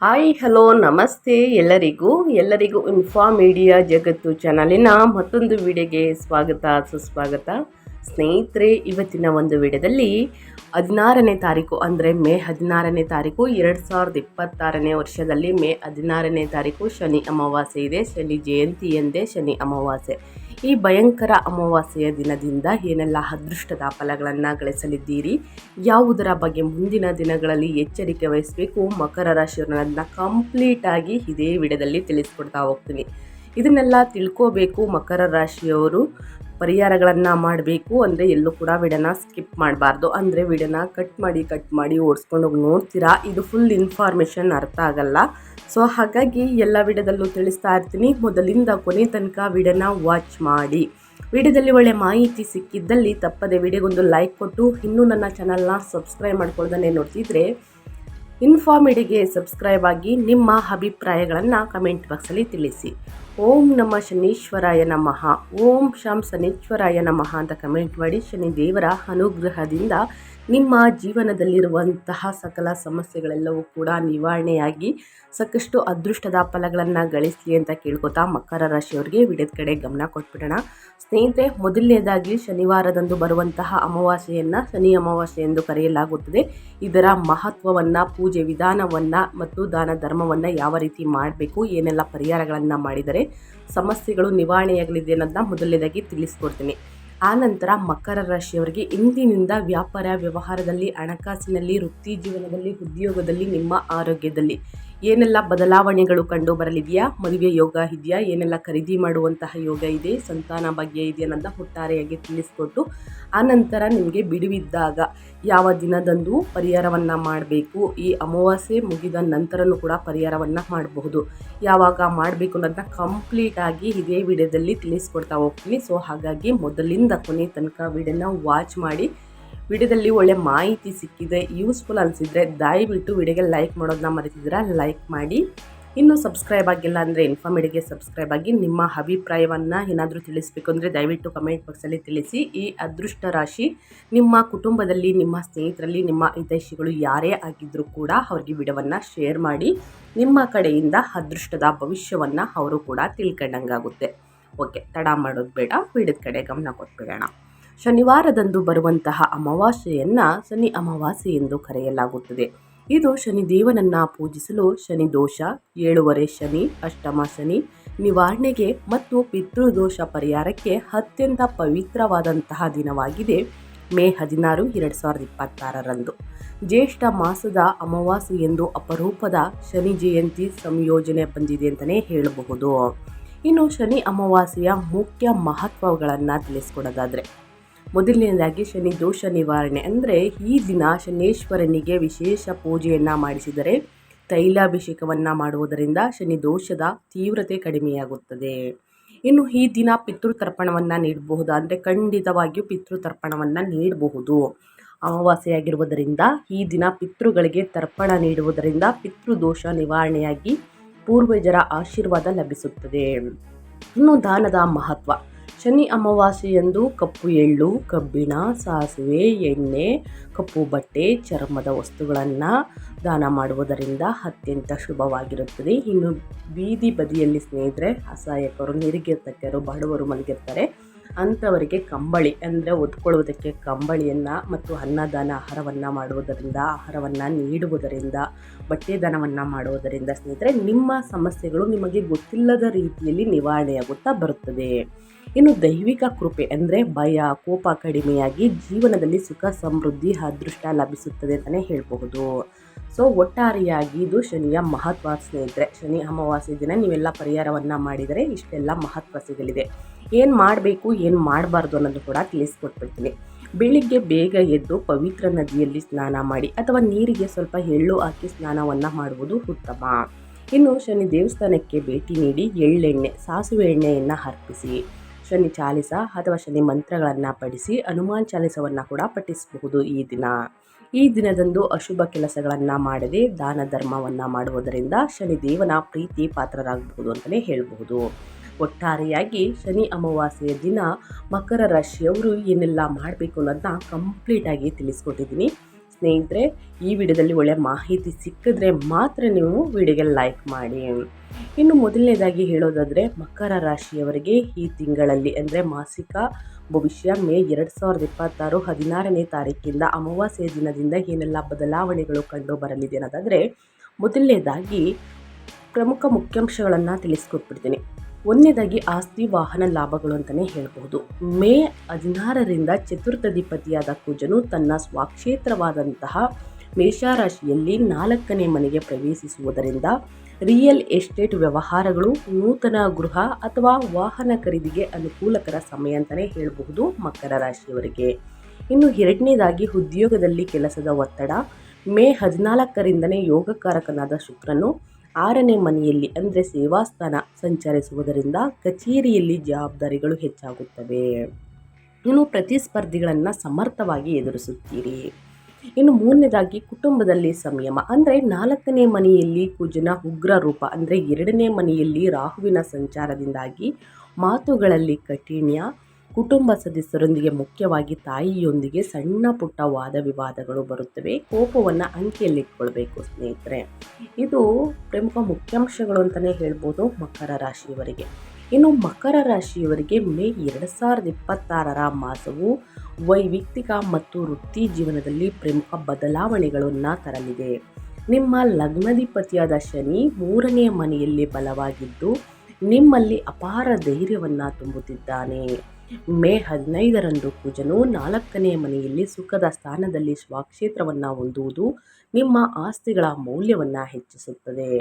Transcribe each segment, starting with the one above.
Hi hello ನಮಸ್ತೆ ಎಲ್ಲರಿಗೂ info media ಜಗತ್ತು ಚಾನಲಿನ ಮತ್ತೊಂದು ವಿಡಿಯೋಗೆ ಸ್ವಾಗತ ಸುಸ್ವಾಗತ. ಸ್ನೇಹಿತರೆ, ಇವತ್ತಿನ ಒಂದು ವಿಡಿಯೋದಲ್ಲಿ 16ನೇ ತಾರೀಕು ಅಂದರೆ ಮೇ 16ನೇ ತಾರೀಕು 2026ನೇ ವರ್ಷದಲ್ಲಿ ಮೇ 16ನೇ ತಾರೀಕು ಶನಿ ಅಮಾವಾಸ್ಯೆ ಇದೆ. ಶನಿ ಜಯಂತಿ ಎಂದೇ ಶನಿ ಅಮಾವಾಸ್ಯೆ. ಈ ಭಯಂಕರ ಅಮಾವಾಸ್ಯೆಯ ದಿನದಿಂದ ಏನೆಲ್ಲ ಅದೃಷ್ಟದ ಫಲಗಳನ್ನು ಗಳಿಸಲಿದ್ದೀರಿ, ಯಾವುದರ ಬಗ್ಗೆ ಮುಂದಿನ ದಿನಗಳಲ್ಲಿ ಎಚ್ಚರಿಕೆ ವಹಿಸಬೇಕು, ಮಕರ ರಾಶಿಯವರನ್ನ ಕಂಪ್ಲೀಟಾಗಿ ಇದೇ ವಿಡಿಯೋದಲ್ಲಿ ತಿಳಿಸ್ಕೊಡ್ತಾ ಹೋಗ್ತೀನಿ. ಇದನ್ನೆಲ್ಲ ತಿಳ್ಕೋಬೇಕು. ಮಕರ ರಾಶಿಯವರು ಪರಿಹಾರಗಳನ್ನು ಮಾಡಬೇಕು ಅಂದರೆ ಎಲ್ಲೂ ಕೂಡ ವಿಡಿಯೋನ ಸ್ಕಿಪ್ ಮಾಡಬಾರ್ದು. ಅಂದರೆ ವಿಡಿಯೋನ ಕಟ್ ಮಾಡಿ ಓಡಿಸ್ಕೊಂಡು ಹೋಗಿ ನೋಡ್ತೀರಾ, ಇದು ಫುಲ್ ಇನ್ಫಾರ್ಮೇಷನ್ ಅರ್ಥ ಆಗಲ್ಲ. ಸೊ ಹಾಗಾಗಿ ಎಲ್ಲ ವಿಡಿಯೋದಲ್ಲೂ ತಿಳಿಸ್ತಾ ಇರ್ತೀನಿ. ಮೊದಲಿಂದ ಕೊನೆ ತನಕ ವಿಡಿಯೋನ ವಾಚ್ ಮಾಡಿ. ವಿಡಿಯೋದಲ್ಲಿ ಒಳ್ಳೆ ಮಾಹಿತಿ ಸಿಕ್ಕಿದ್ದಲ್ಲಿ ತಪ್ಪದೆ ವಿಡಿಯೋಗೊಂದು ಲೈಕ್ ಕೊಟ್ಟು, ಇನ್ನೂ ನನ್ನ ಚಾನಲ್ನ ಸಬ್ಸ್ಕ್ರೈಬ್ ಮಾಡ್ಕೊಳ್ದೇ ನೋಡ್ತಿದ್ರೆ ಇನ್ಫಾರ್ಮೇಟಿಗೆ ಸಬ್ಸ್ಕ್ರೈಬ್ ಆಗಿ ನಿಮ್ಮ ಅಭಿಪ್ರಾಯಗಳನ್ನು ಕಮೆಂಟ್ ಬಾಕ್ಸಲ್ಲಿ ತಿಳಿಸಿ. ಓಂ ನಮ ಶನೀಶ್ವರಾಯ ನಮಃ, ಓಂ ಶಾಂ ಶನೀಶ್ವರಾಯ ನಮಃ ಅಂತ ಕಮೆಂಟ್ ಮಾಡಿ. ಶನಿ ದೇವರ ಅನುಗ್ರಹದಿಂದ ನಿಮ್ಮ ಜೀವನದಲ್ಲಿರುವಂತಹ ಸಕಲ ಸಮಸ್ಯೆಗಳೆಲ್ಲವೂ ಕೂಡ ನಿವಾರಣೆಯಾಗಿ ಸಾಕಷ್ಟು ಅದೃಷ್ಟದ ಫಲಗಳನ್ನು ಗಳಿಸಲಿ ಅಂತ ಕೇಳ್ಕೊತಾ ಮಕರ ರಾಶಿಯವರಿಗೆ ವಿಡಿಯೋದ ಕಡೆ ಗಮನ ಕೊಟ್ಬಿಡೋಣ. ಸ್ನೇಹಿತರೆ, ಮೊದಲನೇದಾಗಿ ಶನಿವಾರದಂದು ಬರುವಂತಹ ಅಮಾವಾಸ್ಯೆಯನ್ನು ಶನಿ ಅಮಾವಾಸ್ಯೆ ಎಂದು ಕರೆಯಲಾಗುತ್ತದೆ. ಇದರ ಮಹತ್ವವನ್ನು, ಪೂಜೆ ವಿಧಾನವನ್ನು ಮತ್ತು ದಾನ ಧರ್ಮವನ್ನು ಯಾವ ರೀತಿ ಮಾಡಬೇಕು, ಏನೆಲ್ಲ ಪರಿಹಾರಗಳನ್ನು ಮಾಡಿದರೆ ಸಮಸ್ಯೆಗಳು ನಿವಾರಣೆಯಾಗಲಿದೆ ಅನ್ನೋದನ್ನ ಮೊದಲನೇದಾಗಿ ತಿಳಿಸ್ಕೊಡ್ತೀನಿ. ಆನಂತರ ಮಕರ ರಾಶಿಯವರಿಗೆ ಇಂದಿನಿಂದ ವ್ಯಾಪಾರ ವ್ಯವಹಾರದಲ್ಲಿ, ಹಣಕಾಸಿನಲ್ಲಿ, ವೃತ್ತಿ ಜೀವನದಲ್ಲಿ, ಉದ್ಯೋಗದಲ್ಲಿ, ನಿಮ್ಮ ಆರೋಗ್ಯದಲ್ಲಿ ಏನೆಲ್ಲ ಬದಲಾವಣೆಗಳು ಕಂಡು ಬರಲಿದೆಯಾ, ಮದುವೆ ಯೋಗ ಇದೆಯಾ, ಏನೆಲ್ಲ ಖರೀದಿ ಮಾಡುವಂತಹ ಯೋಗ ಇದೆ, ಸಂತಾನ ಭಾಗ್ಯ ಇದೆ ಅನ್ನೋದನ್ನ ಒಟ್ಟಾರೆಯಾಗಿ ತಿಳಿಸ್ಕೊಟ್ಟು, ಆನಂತರ ನಿಮಗೆ ಬಿಡುವಿದ್ದಾಗ ಯಾವ ದಿನದಂದು ಪರಿಹಾರವನ್ನು ಮಾಡಬೇಕು, ಈ ಅಮಾವಾಸ್ಯೆ ಮುಗಿದ ನಂತರನೂ ಕೂಡ ಪರಿಹಾರವನ್ನು ಮಾಡಬಹುದು, ಯಾವಾಗ ಮಾಡಬೇಕು ಅನ್ನೋದನ್ನ ಕಂಪ್ಲೀಟಾಗಿ ಇದೇ ವಿಡಿಯೋದಲ್ಲಿ ತಿಳಿಸ್ಕೊಡ್ತಾ ಹೋಗ್ತೀನಿ. ಸೊ ಹಾಗಾಗಿ ಮೊದಲಿಂದ ಕೊನೆ ತನಕ ವಿಡಿಯೋನ ವಾಚ್ ಮಾಡಿ. ವಿಡಿಯೋದಲ್ಲಿ ಒಳ್ಳೆ ಮಾಹಿತಿ ಸಿಕ್ಕಿದೆ, ಯೂಸ್ಫುಲ್ ಅನಿಸಿದರೆ ದಯವಿಟ್ಟು ವಿಡಿಯೋಗೆ ಲೈಕ್ ಮಾಡೋದನ್ನ ಮರೆತಿದ್ದೀರಾ, ಲೈಕ್ ಮಾಡಿ. ಇನ್ನೂ ಸಬ್ಸ್ಕ್ರೈಬ್ ಆಗಿಲ್ಲ ಅಂದರೆ ಇನ್ಫಾರ್ಮೇಟಿಗೆ ಸಬ್ಸ್ಕ್ರೈಬ್ ಆಗಿ. ನಿಮ್ಮ ಅಭಿಪ್ರಾಯವನ್ನು ಏನಾದರೂ ತಿಳಿಸ್ಬೇಕು ಅಂದರೆ ದಯವಿಟ್ಟು ಕಮೆಂಟ್ ಬಾಕ್ಸಲ್ಲಿ ತಿಳಿಸಿ. ಈ ಅದೃಷ್ಟ ರಾಶಿ ನಿಮ್ಮ ಕುಟುಂಬದಲ್ಲಿ, ನಿಮ್ಮ ಸ್ನೇಹಿತರಲ್ಲಿ, ನಿಮ್ಮ ಹಿತೈಷಿಗಳು ಯಾರೇ ಆಗಿದ್ದರೂ ಕೂಡ ಅವ್ರಿಗೆ ವಿಡಿಯೋವನ್ನು ಶೇರ್ ಮಾಡಿ. ನಿಮ್ಮ ಕಡೆಯಿಂದ ಅದೃಷ್ಟದ ಭವಿಷ್ಯವನ್ನು ಅವರು ಕೂಡ ತಿಳ್ಕೊಂಡಂಗಾಗುತ್ತೆ. ಓಕೆ, ತಡ ಮಾಡೋದು ಬೇಡ, ವಿಡಿಯೋದ ಕಡೆ ಗಮನ ಕೊಟ್ಬಿಡೋಣ. ಶನಿವಾರದಂದು ಬರುವಂತಹ ಅಮಾವಾಸ್ಯೆಯನ್ನು ಶನಿ ಅಮಾವಾಸ್ಯೆ ಎಂದು ಕರೆಯಲಾಗುತ್ತದೆ. ಇದು ಶನಿದೇವನನ್ನು ಪೂಜಿಸಲು, ಶನಿ ದೋಷ, 7ನೇ ಶನಿ, ಅಷ್ಟಮ ಶನಿ ನಿವಾರಣೆಗೆ ಮತ್ತು ಪಿತೃದೋಷ ಪರಿಹಾರಕ್ಕೆ ಅತ್ಯಂತ ಪವಿತ್ರವಾದಂತಹ ದಿನವಾಗಿದೆ. ಮೇ 16, 2026ರಂದು ಜ್ಯೇಷ್ಠ ಮಾಸದ ಅಮಾವಾಸ್ಯೆ ಎಂದು ಅಪರೂಪದ ಶನಿ ಜಯಂತಿ ಸಂಯೋಜನೆ ಬಂದಿದೆ ಅಂತಲೇ ಹೇಳಬಹುದು. ಇನ್ನು ಶನಿ ಅಮಾವಾಸ್ಯೆಯ ಮುಖ್ಯ ಮಹತ್ವಗಳನ್ನು ತಿಳಿಸ್ಕೊಡೋದಾದರೆ, ಮೊದಲನೇದಾಗಿ ಶನಿ ದೋಷ ನಿವಾರಣೆ ಅಂದರೆ ಈ ದಿನ ಶನೇಶ್ವರನಿಗೆ ವಿಶೇಷ ಪೂಜೆಯನ್ನು ಮಾಡಿಸಿದರೆ, ತೈಲಾಭಿಷೇಕವನ್ನು ಮಾಡುವುದರಿಂದ ಶನಿ ದೋಷದ ತೀವ್ರತೆ ಕಡಿಮೆಯಾಗುತ್ತದೆ. ಇನ್ನು ಈ ದಿನ ಪಿತೃತರ್ಪಣವನ್ನು ನೀಡಬಹುದು, ಅಂದರೆ ಖಂಡಿತವಾಗಿಯೂ ಪಿತೃತರ್ಪಣವನ್ನು ನೀಡಬಹುದು. ಅಮಾವಾಸ್ಯೆಯಾಗಿರುವುದರಿಂದ ಈ ದಿನ ಪಿತೃಗಳಿಗೆ ತರ್ಪಣ ನೀಡುವುದರಿಂದ ಪಿತೃದೋಷ ನಿವಾರಣೆಯಾಗಿ ಪೂರ್ವಜರ ಆಶೀರ್ವಾದ ಲಭಿಸುತ್ತದೆ. ಇನ್ನು ದಾನದ ಮಹತ್ವ, ಶನಿ ಅಮಾವಾಸ್ಯೆಯಂದು ಕಪ್ಪು ಎಳ್ಳು, ಕಬ್ಬಿಣ, ಸಾಸಿವೆ, ಎಣ್ಣೆ, ಕಪ್ಪು ಬಟ್ಟೆ, ಚರ್ಮದ ವಸ್ತುಗಳನ್ನು ದಾನ ಮಾಡುವುದರಿಂದ ಅತ್ಯಂತ ಶುಭವಾಗಿರುತ್ತದೆ. ಇನ್ನು ಬೀದಿ ಬದಿಯಲ್ಲಿ ಸ್ನೇಹಿತರೆ, ಅಸಹಾಯಕರು, ನಿರಿಗಿರ್ತಕ್ಕರು, ಬಡವರು ಮಲಗಿರ್ತಾರೆ, ಅಂಥವರಿಗೆ ಕಂಬಳಿ ಅಂದರೆ ಒದ್ಕೊಳ್ಳುವುದಕ್ಕೆ ಕಂಬಳಿಯನ್ನು ಮತ್ತು ಅನ್ನದಾನ ಆಹಾರವನ್ನು ಮಾಡುವುದರಿಂದ, ಆಹಾರವನ್ನು ನೀಡುವುದರಿಂದ, ಬಟ್ಟೆ ದಾನವನ್ನು ಮಾಡುವುದರಿಂದ ಸ್ನೇಹಿತರೆ ನಿಮ್ಮ ಸಮಸ್ಯೆಗಳು ನಿಮಗೆ ಗೊತ್ತಿಲ್ಲದ ರೀತಿಯಲ್ಲಿ ನಿವಾರಣೆಯಾಗುತ್ತಾ ಬರುತ್ತದೆ. ಇನ್ನು ದೈವಿಕ ಕೃಪೆ ಅಂದರೆ ಭಯ, ಕೋಪ ಕಡಿಮೆಯಾಗಿ ಜೀವನದಲ್ಲಿ ಸುಖ, ಸಮೃದ್ಧಿ, ಅದೃಷ್ಟ ಲಭಿಸುತ್ತದೆ ಅಂತಲೇ ಹೇಳಬಹುದು. ಸೊ ಒಟ್ಟಾರೆಯಾಗಿ ಇದು ಶನಿಯ ಮಹತ್ವ ಸ್ನೇಹಿತರೆ. ಶನಿ ಅಮಾವಾಸ್ಯೆ ದಿನ ನೀವೆಲ್ಲ ಪರಿಹಾರವನ್ನು ಮಾಡಿದರೆ ಇಷ್ಟೆಲ್ಲ ಮಹತ್ವ ಸಿಗಲಿದೆ. ಏನು ಮಾಡಬೇಕು, ಏನು ಮಾಡಬಾರ್ದು ಅನ್ನೋದು ಕೂಡ ತಿಳಿಸ್ಕೊಟ್ಬಿಡ್ತೀನಿ. ಬೆಳಿಗ್ಗೆ ಬೇಗ ಎದ್ದು ಪವಿತ್ರ ನದಿಯಲ್ಲಿ ಸ್ನಾನ ಮಾಡಿ ಅಥವಾ ನೀರಿಗೆ ಸ್ವಲ್ಪ ಎಳ್ಳು ಹಾಕಿ ಸ್ನಾನವನ್ನು ಮಾಡುವುದು ಉತ್ತಮ. ಇನ್ನು ಶನಿ ದೇವಸ್ಥಾನಕ್ಕೆ ಭೇಟಿ ನೀಡಿ ಎಳ್ಳೆಣ್ಣೆ, ಸಾಸಿವೆ ಎಣ್ಣೆಯನ್ನು ಅರ್ಪಿಸಿ, ಶನಿ ಚಾಲಿಸ ಅಥವಾ ಶನಿ ಮಂತ್ರಗಳನ್ನು ಪಠಿಸಿ, ಹನುಮಾನ್ ಚಾಲಿಸವನ್ನು ಕೂಡ ಪಠಿಸಬಹುದು. ಈ ದಿನದಂದು ಅಶುಭ ಕೆಲಸಗಳನ್ನು ಮಾಡದೆ ದಾನ ಧರ್ಮವನ್ನು ಮಾಡುವುದರಿಂದ ಶನಿದೇವನ ಪ್ರೀತಿ ಪಾತ್ರರಾಗಬಹುದು ಅಂತಲೇ ಹೇಳಬಹುದು. ಒಟ್ಟಾರೆಯಾಗಿ ಶನಿ ಅಮಾವಾಸ್ಯೆಯ ದಿನ ಮಕರ ರಾಶಿಯವರು ಏನೆಲ್ಲ ಮಾಡಬೇಕು ಅನ್ನೋದನ್ನ ಕಂಪ್ಲೀಟಾಗಿ ತಿಳಿಸ್ಕೊಟ್ಟಿದ್ದೀನಿ. ಸ್ನೇಹಿತರೆ, ಈ ವಿಡಿಯೋದಲ್ಲಿ ಒಳ್ಳೆಯ ಮಾಹಿತಿ ಸಿಕ್ಕಿದ್ರೆ ಮಾತ್ರ ನೀವು ವಿಡಿಯೋಗೆ ಲೈಕ್ ಮಾಡಿ. ಇನ್ನು ಮೊದಲನೇದಾಗಿ ಹೇಳೋದಾದರೆ ಮಕರ ರಾಶಿಯವರಿಗೆ ಈ ತಿಂಗಳಲ್ಲಿ ಅಂದರೆ ಮಾಸಿಕ ಭವಿಷ್ಯ ಮೇ 2026 16ನೇ ತಾರೀಕಿಂದ ಅಮಾವಾಸ್ಯೆ ದಿನದಿಂದ ಏನೆಲ್ಲ ಬದಲಾವಣೆಗಳು ಕಂಡು ಬರಲಿದೆ ಅನ್ನೋದಾದರೆ, ಮೊದಲನೇದಾಗಿ ಪ್ರಮುಖ ಮುಖ್ಯಾಂಶಗಳನ್ನು ತಿಳಿಸ್ಕೊಟ್ಬಿಡ್ತೀನಿ. ಒಂದನೇದಾಗಿ ಆಸ್ತಿ ವಾಹನ ಲಾಭಗಳು ಅಂತಲೇ ಹೇಳ್ಬೋದು. ಮೇ 16ರಿಂದ ಚತುರ್ಥಾಧಿಪತಿಯಾದ ಕುಜನು ತನ್ನ ಸ್ವಕ್ಷೇತ್ರವಾದಂತಹ ಮೇಷರಾಶಿಯಲ್ಲಿ 4ನೇ ಮನೆಗೆ ಪ್ರವೇಶಿಸುವುದರಿಂದ ರಿಯಲ್ ಎಸ್ಟೇಟ್ ವ್ಯವಹಾರಗಳು, ನೂತನ ಗೃಹ ಅಥವಾ ವಾಹನ ಖರೀದಿಗೆ ಅನುಕೂಲಕರ ಸಮಯ ಅಂತಲೇ ಹೇಳಬಹುದು ಮಕರ ರಾಶಿಯವರಿಗೆ. ಇನ್ನು ಎರಡನೇದಾಗಿ ಉದ್ಯೋಗದಲ್ಲಿ ಕೆಲಸದ ಒತ್ತಡ. ಮೇ 14ರಿಂದನೇ ಯೋಗಕಾರಕನಾದ ಶುಕ್ರನು 6ನೇ ಮನೆಯಲ್ಲಿ ಅಂದರೆ ಸೇವಾಸ್ಥಾನ ಸಂಚರಿಸುವುದರಿಂದ ಕಚೇರಿಯಲ್ಲಿ ಜವಾಬ್ದಾರಿಗಳು ಹೆಚ್ಚಾಗುತ್ತವೆ. ಇನ್ನು ಪ್ರತಿಸ್ಪರ್ಧಿಗಳನ್ನು ಸಮರ್ಥವಾಗಿ ಎದುರಿಸುತ್ತೀರಿ. ಇನ್ನು ಮೂರನೇದಾಗಿ ಕುಟುಂಬದಲ್ಲಿ ಸಂಯಮ. ಅಂದರೆ 4ನೇ ಮನೆಯಲ್ಲಿ ಕುಜನ ಉಗ್ರ ರೂಪ ಅಂದರೆ 2ನೇ ಮನೆಯಲ್ಲಿ ರಾಹುವಿನ ಸಂಚಾರದಿಂದಾಗಿ ಮಾತುಗಳಲ್ಲಿ ಕಠಿಣ್ಯ, ಕುಟುಂಬ ಸದಸ್ಯರೊಂದಿಗೆ ಮುಖ್ಯವಾಗಿ ತಾಯಿಯೊಂದಿಗೆ ಸಣ್ಣ ಪುಟ್ಟ ವಾದ ವಿವಾದಗಳು ಬರುತ್ತವೆ. ಕೋಪವನ್ನು ಅಂಕಿಯಲ್ಲಿಟ್ಕೊಳ್ಬೇಕು ಸ್ನೇಹಿತರೆ. ಇದು ಪ್ರಮುಖ ಮುಖ್ಯಾಂಶಗಳು ಅಂತಲೇ ಹೇಳ್ಬೋದು ಮಕರ ರಾಶಿಯವರಿಗೆ. ಇನ್ನು ಮಕರ ರಾಶಿಯವರಿಗೆ ಮೇ 2026 ಮಾಸವು ವೈಯಕ್ತಿಕ ಮತ್ತು ವೃತ್ತಿ ಜೀವನದಲ್ಲಿ ಪ್ರಮುಖ ಬದಲಾವಣೆಗಳನ್ನು ತರಲಿದೆ. ನಿಮ್ಮ ಲಗ್ನಾಧಿಪತಿಯಾದ ಶನಿ 3ನೇ ಮನೆಯಲ್ಲಿ ಬಲವಾಗಿದ್ದು ನಿಮ್ಮಲ್ಲಿ ಅಪಾರ ಧೈರ್ಯವನ್ನು ತುಂಬುತ್ತಿದ್ದಾನೆ. ಮೇ 15ರಂದು ಕುಜನು 4ನೇ ಮನೆಯಲ್ಲಿ ಸುಖದ ಸ್ಥಾನದಲ್ಲಿ ಸ್ವಕ್ಷೇತ್ರವನ್ನು ಹೊಂದುವುದು ನಿಮ್ಮ ಆಸ್ತಿಗಳ ಮೌಲ್ಯವನ್ನು ಹೆಚ್ಚಿಸುತ್ತದೆ.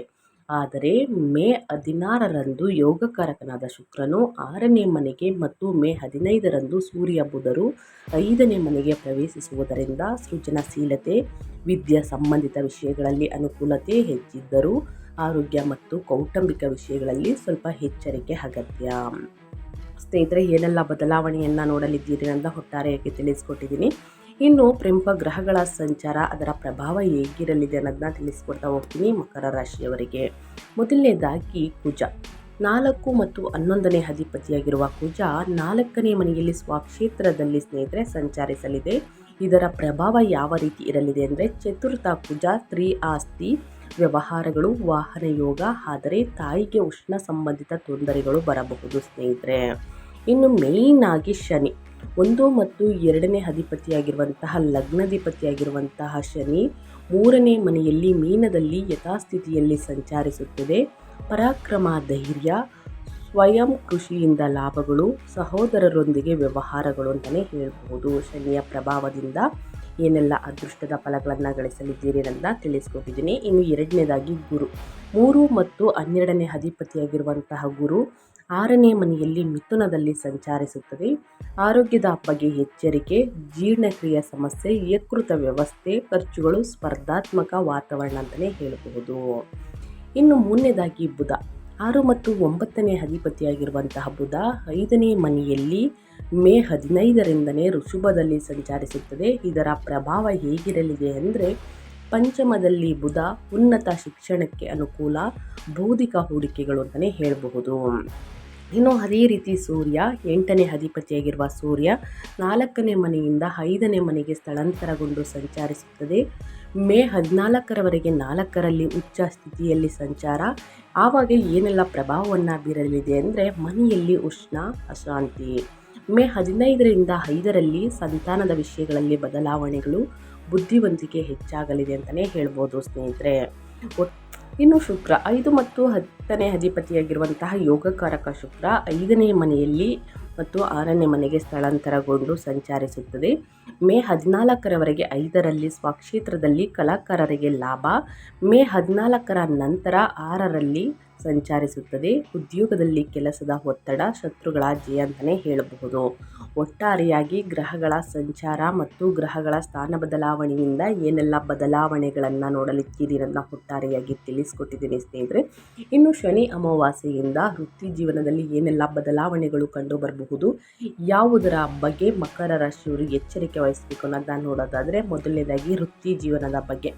ಆದರೆ ಮೇ 16ರಂದು ಯೋಗಕಾರಕನಾದ ಶುಕ್ರನು 6ನೇ ಮನೆಗೆ ಮತ್ತು ಮೇ 15ರಂದು ಸೂರ್ಯ ಬುಧರು 5ನೇ ಮನೆಗೆ ಪ್ರವೇಶಿಸುವುದರಿಂದ ಸೃಜನಶೀಲತೆ, ವಿದ್ಯಾ ಸಂಬಂಧಿತ ವಿಷಯಗಳಲ್ಲಿ ಅನುಕೂಲತೆ ಹೆಚ್ಚಿದ್ದರೂ ಆರೋಗ್ಯ ಮತ್ತು ಕೌಟುಂಬಿಕ ವಿಷಯಗಳಲ್ಲಿ ಸ್ವಲ್ಪ ಎಚ್ಚರಿಕೆ ಅಗತ್ಯ. ಸ್ನೇಹಿತರೆ, ಏನೆಲ್ಲ ಬದಲಾವಣೆಯನ್ನು ನೋಡಲಿದ್ದೀರಿ ಅಂತ ಒಟ್ಟಾರೆಯಾಗಿ ತಿಳಿಸ್ಕೊಟ್ಟಿದ್ದೀನಿ. ಇನ್ನು ಪ್ರಮುಖ ಗ್ರಹಗಳ ಸಂಚಾರ, ಅದರ ಪ್ರಭಾವ ಹೇಗಿರಲಿದೆ ಅನ್ನೋದನ್ನ ತಿಳಿಸ್ಕೊಡ್ತಾ ಹೋಗ್ತೀನಿ ಮಕರ ರಾಶಿಯವರಿಗೆ. ಮೊದಲನೇದಾಗಿ ಕುಜ 4 ಮತ್ತು 11ನೇ ಅಧಿಪತಿಯಾಗಿರುವ ಕುಜ 4ನೇ ಮನೆಯಲ್ಲಿ ಸ್ವಕ್ಷೇತ್ರದಲ್ಲಿ ಸ್ನೇಹಿತರೆ ಸಂಚರಿಸಲಿದೆ. ಇದರ ಪ್ರಭಾವ ಯಾವ ರೀತಿ ಇರಲಿದೆ ಅಂದರೆ, ಚತುರ್ಥ ಕುಜ ಸ್ತ್ರೀ ಆಸ್ತಿ ವ್ಯವಹಾರಗಳು, ವಾಹನ ಯೋಗ. ಆದರೆ ತಾಯಿಗೆ ಉಷ್ಣ ಸಂಬಂಧಿತ ತೊಂದರೆಗಳು ಬರಬಹುದು ಸ್ನೇಹಿತರೆ. ಇನ್ನು ಮೇಯ್ನ್ ಆಗಿ ಶನಿ 1 ಮತ್ತು 2ನೇ ಅಧಿಪತಿಯಾಗಿರುವಂತಹ ಲಗ್ನಾಧಿಪತಿಯಾಗಿರುವಂತಹ ಶನಿ 3ನೇ ಮನೆಯಲ್ಲಿ ಮೀನದಲ್ಲಿ ಯಥಾಸ್ಥಿತಿಯಲ್ಲಿ ಸಂಚರಿಸುತ್ತದೆ. ಪರಾಕ್ರಮ, ಧೈರ್ಯ, ಸ್ವಯಂ ಕೃಷಿಯಿಂದ ಲಾಭಗಳು, ಸಹೋದರರೊಂದಿಗೆ ವ್ಯವಹಾರಗಳು ಅಂತಲೇ ಹೇಳ್ಬೋದು. ಶನಿಯ ಪ್ರಭಾವದಿಂದ ಏನೆಲ್ಲ ಅದೃಷ್ಟದ ಫಲಗಳನ್ನು ಗಳಿಸಲಿದ್ದೀರಿ ಅಂತ ತಿಳಿಸ್ಕೊಟ್ಟಿದ್ದೀನಿ. ಇನ್ನು ಎರಡನೇದಾಗಿ ಗುರು 3 ಮತ್ತು 12ನೇ ಅಧಿಪತಿಯಾಗಿರುವಂತಹ ಗುರು 6ನೇ ಮನೆಯಲ್ಲಿ ಮಿಥುನದಲ್ಲಿ ಸಂಚರಿಸುತ್ತದೆ. ಆರೋಗ್ಯದ ಬಗ್ಗೆ ಎಚ್ಚರಿಕೆ, ಜೀರ್ಣಕ್ರಿಯೆ ಸಮಸ್ಯೆ, ಯಕೃತ ವ್ಯವಸ್ಥೆ, ಖರ್ಚುಗಳು, ಸ್ಪರ್ಧಾತ್ಮಕ ವಾತಾವರಣ ಅಂತಲೇ ಹೇಳಬಹುದು. ಇನ್ನು ಮೂರನೇದಾಗಿ ಬುಧ 6 ಮತ್ತು 9ನೇ ಅಧಿಪತಿಯಾಗಿರುವಂತಹ ಬುಧ 5ನೇ ಮನೆಯಲ್ಲಿ ಮೇ 15ರಿಂದನೇ ಋಷಭದಲ್ಲಿ ಸಂಚರಿಸುತ್ತದೆ. ಇದರ ಪ್ರಭಾವ ಹೇಗಿರಲಿದೆ ಅಂದರೆ, ಪಂಚಮದಲ್ಲಿ ಬುಧ ಉನ್ನತ ಶಿಕ್ಷಣಕ್ಕೆ ಅನುಕೂಲ, ಬೌದ್ಧಿಕ ಹೂಡಿಕೆಗಳು ಅಂತಲೇ ಹೇಳಬಹುದು. ಇನ್ನು ಅದೇ ರೀತಿ ಸೂರ್ಯ 8ನೇ ಅಧಿಪತಿಯಾಗಿರುವ ಸೂರ್ಯ 4ನೇ ಮನೆಯಿಂದ 5ನೇ ಮನೆಗೆ ಸ್ಥಳಾಂತರಗೊಂಡು ಸಂಚರಿಸುತ್ತದೆ. ಮೇ 14ರವರೆಗೆ 4ರಲ್ಲಿ ಉಚ್ಚ ಸ್ಥಿತಿಯಲ್ಲಿ ಸಂಚಾರ. ಆವಾಗ ಏನೆಲ್ಲ ಪ್ರಭಾವವನ್ನು ಬೀರಲಿದೆ ಅಂದರೆ, ಮನೆಯಲ್ಲಿ ಉಷ್ಣ, ಅಶಾಂತಿ. ಮೇ 15ರಿಂದ 5ರಲ್ಲಿ ಸಂತಾನದ ವಿಷಯಗಳಲ್ಲಿ ಬದಲಾವಣೆಗಳು, ಬುದ್ಧಿವಂತಿಕೆ ಹೆಚ್ಚಾಗಲಿದೆ ಅಂತಲೇ ಹೇಳ್ಬೋದು ಸ್ನೇಹಿತರೆ. ಇನ್ನು ಶುಕ್ರ 5 ಮತ್ತು 10ನೇ ಅಧಿಪತಿಯಾಗಿರುವಂತಹ ಯೋಗಕಾರಕ ಶುಕ್ರ 5ನೇ ಮನೆಯಲ್ಲಿ ಮತ್ತು 6ನೇ ಮನೆಗೆ ಸ್ಥಳಾಂತರಗೊಂಡು ಸಂಚರಿಸುತ್ತದೆ. ಮೇ 14ರವರೆಗೆ 5ರಲ್ಲಿ ಸ್ವಕ್ಷೇತ್ರದಲ್ಲಿ ಕಲಾಕಾರರಿಗೆ ಲಾಭ. ಮೇ 14ರ ನಂತರ 6ರಲ್ಲಿ ಸಂಚರಿಸುತ್ತದೆ. ಉದ್ಯೋಗದಲ್ಲಿ ಕೆಲಸದ ಒತ್ತಡ, ಶತ್ರುಗಳ ಜಯ ಅಂತಲೇ ಹೇಳಬಹುದು. ಒಟ್ಟಾರೆಯಾಗಿ ಗ್ರಹಗಳ ಸಂಚಾರ ಮತ್ತು ಗ್ರಹಗಳ ಸ್ಥಾನ ಬದಲಾವಣೆಯಿಂದ ಏನೆಲ್ಲ ಬದಲಾವಣೆಗಳನ್ನು ನೋಡಲಿದ್ದೀರಿ ಅನ್ನೋ ಒಟ್ಟಾರೆಯಾಗಿ ತಿಳಿಸ್ಕೊಟ್ಟಿದ್ದೀನಿ ಸ್ನೇಹಿತರೆ. ಇನ್ನು ಶನಿ ಅಮಾವಾಸ್ಯೆಯಿಂದ ವೃತ್ತಿ ಜೀವನದಲ್ಲಿ ಏನೆಲ್ಲ ಬದಲಾವಣೆಗಳು ಕಂಡು ಬರಬಹುದು, ಯಾವುದರ ಬಗ್ಗೆ ಮಕರ ರಾಶಿಯವರು ಎಚ್ಚರಿಕೆ ವಹಿಸಬೇಕು ಅನ್ನೋದನ್ನ ನೋಡೋದಾದರೆ, ಮೊದಲನೇದಾಗಿ ವೃತ್ತಿ ಜೀವನದ ಬಗ್ಗೆ.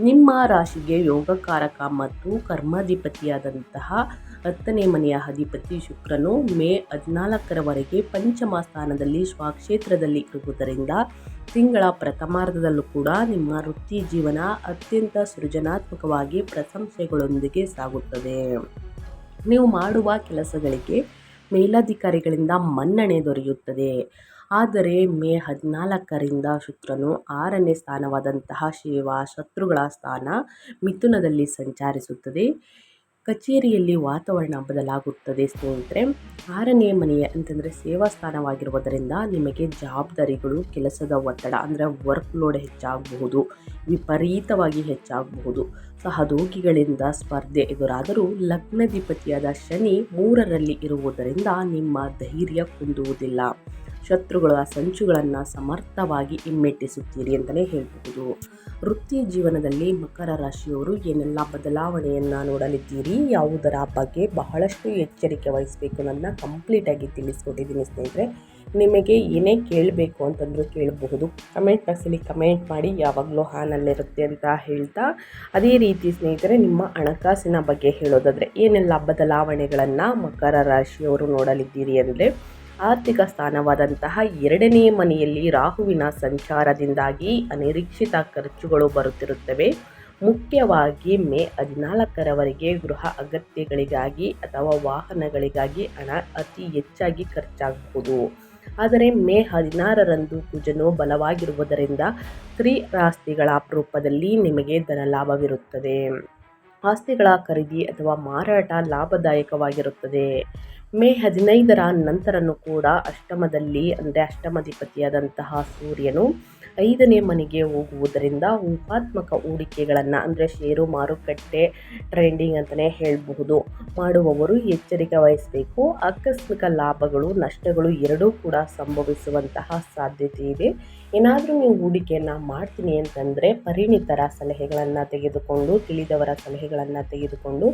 ನಿಮ್ಮ ರಾಶಿಗೆ ಯೋಗಕಾರಕ ಮತ್ತು ಕರ್ಮಾಧಿಪತಿಯಾದಂತಹ 10ನೇ ಮನೆಯ ಅಧಿಪತಿ ಶುಕ್ರನು ಮೇ 14ರವರೆಗೆ ಪಂಚಮ ಸ್ಥಾನದಲ್ಲಿ ಸ್ವಕ್ಷೇತ್ರದಲ್ಲಿ ಇರುವುದರಿಂದ ತಿಂಗಳ ಪ್ರಥಮಾರ್ಧದಲ್ಲೂ ಕೂಡ ನಿಮ್ಮ ವೃತ್ತಿ ಜೀವನ ಅತ್ಯಂತ ಸೃಜನಾತ್ಮಕವಾಗಿ ಪ್ರಶಂಸೆಗಳೊಂದಿಗೆ ಸಾಗುತ್ತದೆ. ನೀವು ಮಾಡುವ ಕೆಲಸಗಳಿಗೆ ಮೇಲಧಿಕಾರಿಗಳಿಂದ ಮನ್ನಣೆ ದೊರೆಯುತ್ತದೆ. ಆದರೆ ಮೇ 14ರಿಂದ ಶುಕ್ರನು 6ನೇ ಸ್ಥಾನವಾದಂತಹ ಸೇವಾ ಶತ್ರುಗಳ ಸ್ಥಾನ ಮಿಥುನದಲ್ಲಿ ಸಂಚರಿಸುತ್ತದೆ. ಕಚೇರಿಯಲ್ಲಿ ವಾತಾವರಣ ಬದಲಾಗುತ್ತದೆ ಸ್ನೇಹಿತರೆ. 6ನೇ ಮನೆಯ ಅಂತಂದರೆ ಸೇವಾ ಸ್ಥಾನವಾಗಿರುವುದರಿಂದ ನಿಮಗೆ ಜವಾಬ್ದಾರಿಗಳು, ಕೆಲಸದ ಒತ್ತಡ ಅಂದರೆ ವರ್ಕ್ ಲೋಡ್ ಹೆಚ್ಚಾಗಬಹುದು, ವಿಪರೀತವಾಗಿ ಹೆಚ್ಚಾಗಬಹುದು. ಸಹೋದ್ಯೋಗಿಗಳಿಂದ ಸ್ಪರ್ಧೆ ಎದುರಾದರೂ ಲಗ್ನಾಧಿಪತಿಯಾದ ಶನಿ 3ರಲ್ಲಿ ಇರುವುದರಿಂದ ನಿಮ್ಮ ಧೈರ್ಯ ಕುಂದುವುದಿಲ್ಲ. ಶತ್ರುಗಳ ಸಂಚುಗಳನ್ನು ಸಮರ್ಥವಾಗಿ ಹಿಮ್ಮೆಟ್ಟಿಸುತ್ತೀರಿ ಅಂತಲೇ ಹೇಳಬಹುದು. ವೃತ್ತಿ ಜೀವನದಲ್ಲಿ ಮಕರ ರಾಶಿಯವರು ಏನೆಲ್ಲ ಬದಲಾವಣೆಯನ್ನು ನೋಡಲಿದ್ದೀರಿ, ಯಾವುದರ ಬಗ್ಗೆ ಬಹಳಷ್ಟು ಎಚ್ಚರಿಕೆ ವಹಿಸಬೇಕು ಅನ್ನೋದನ್ನ ಕಂಪ್ಲೀಟಾಗಿ ತಿಳಿಸ್ಕೊಟ್ಟಿದ್ದೀನಿ ಸ್ನೇಹಿತರೆ. ನಿಮಗೆ ಏನೇ ಕೇಳಬೇಕು ಅಂತಂದರೂ ಕೇಳಬಹುದು. ಕಮೆಂಟ್ ಬಾಕ್ಸಲ್ಲಿ ಕಮೆಂಟ್ ಮಾಡಿ, ಯಾವಾಗಲೂ ಆನಲ್ಲಿರುತ್ತೆ ಅಂತ ಹೇಳ್ತಾ, ಅದೇ ರೀತಿ ಸ್ನೇಹಿತರೆ ನಿಮ್ಮ ಹಣಕಾಸಿನ ಬಗ್ಗೆ ಹೇಳೋದಾದರೆ ಏನೆಲ್ಲ ಬದಲಾವಣೆಗಳನ್ನು ಮಕರ ರಾಶಿಯವರು ನೋಡಲಿದ್ದೀರಿ ಅಂದರೆ, ಆರ್ಥಿಕ ಸ್ಥಾನವಾದಂತಹ 2ನೇ ಮನೆಯಲ್ಲಿ ರಾಹುವಿನ ಸಂಚಾರದಿಂದಾಗಿ ಅನಿರೀಕ್ಷಿತ ಖರ್ಚುಗಳು ಬರುತ್ತಿರುತ್ತವೆ. ಮುಖ್ಯವಾಗಿ ಮೇ 14ರವರೆಗೆ ಗೃಹ ಅಗತ್ಯಗಳಿಗಾಗಿ ಅಥವಾ ವಾಹನಗಳಿಗಾಗಿ ಹಣ ಅತಿ ಹೆಚ್ಚಾಗಿ ಖರ್ಚಾಗಬಹುದು. ಆದರೆ ಮೇ 16ರಂದು ಕುಜನು ಬಲವಾಗಿರುವುದರಿಂದ ಸ್ತ್ರೀ ಆಸ್ತಿಗಳ ರೂಪದಲ್ಲಿ ನಿಮಗೆ ಧನಲಾಭವಿರುತ್ತದೆ. ಆಸ್ತಿಗಳ ಖರೀದಿ ಅಥವಾ ಮಾರಾಟ ಲಾಭದಾಯಕವಾಗಿರುತ್ತದೆ. ಮೇ 15ರ ನಂತರನೂ ಕೂಡ ಅಷ್ಟಮದಲ್ಲಿ ಅಂದರೆ ಅಷ್ಟಮಾಧಿಪತಿಯಾದಂತಹ ಸೂರ್ಯನು 5ನೇ ಮನೆಗೆ ಹೋಗುವುದರಿಂದ ಊಹಾತ್ಮಕ ಹೂಡಿಕೆಗಳನ್ನು ಅಂದರೆ ಷೇರು ಮಾರುಕಟ್ಟೆ, ಟ್ರೇಡಿಂಗ್ ಅಂತಲೇ ಹೇಳಬಹುದು ಮಾಡುವವರು ಎಚ್ಚರಿಕೆ ವಹಿಸಬೇಕು. ಆಕಸ್ಮಿಕ ಲಾಭಗಳು, ನಷ್ಟಗಳು ಎರಡೂ ಕೂಡ ಸಂಭವಿಸುವಂತಹ ಸಾಧ್ಯತೆ ಇದೆ. ಏನಾದರೂ ನೀವು ಹೂಡಿಕೆಯನ್ನು ಮಾಡ್ತೀನಿ ಅಂತಂದರೆ ಪರಿಣಿತರ ಸಲಹೆಗಳನ್ನು ತೆಗೆದುಕೊಂಡು, ತಿಳಿದವರ ಸಲಹೆಗಳನ್ನು ತೆಗೆದುಕೊಂಡು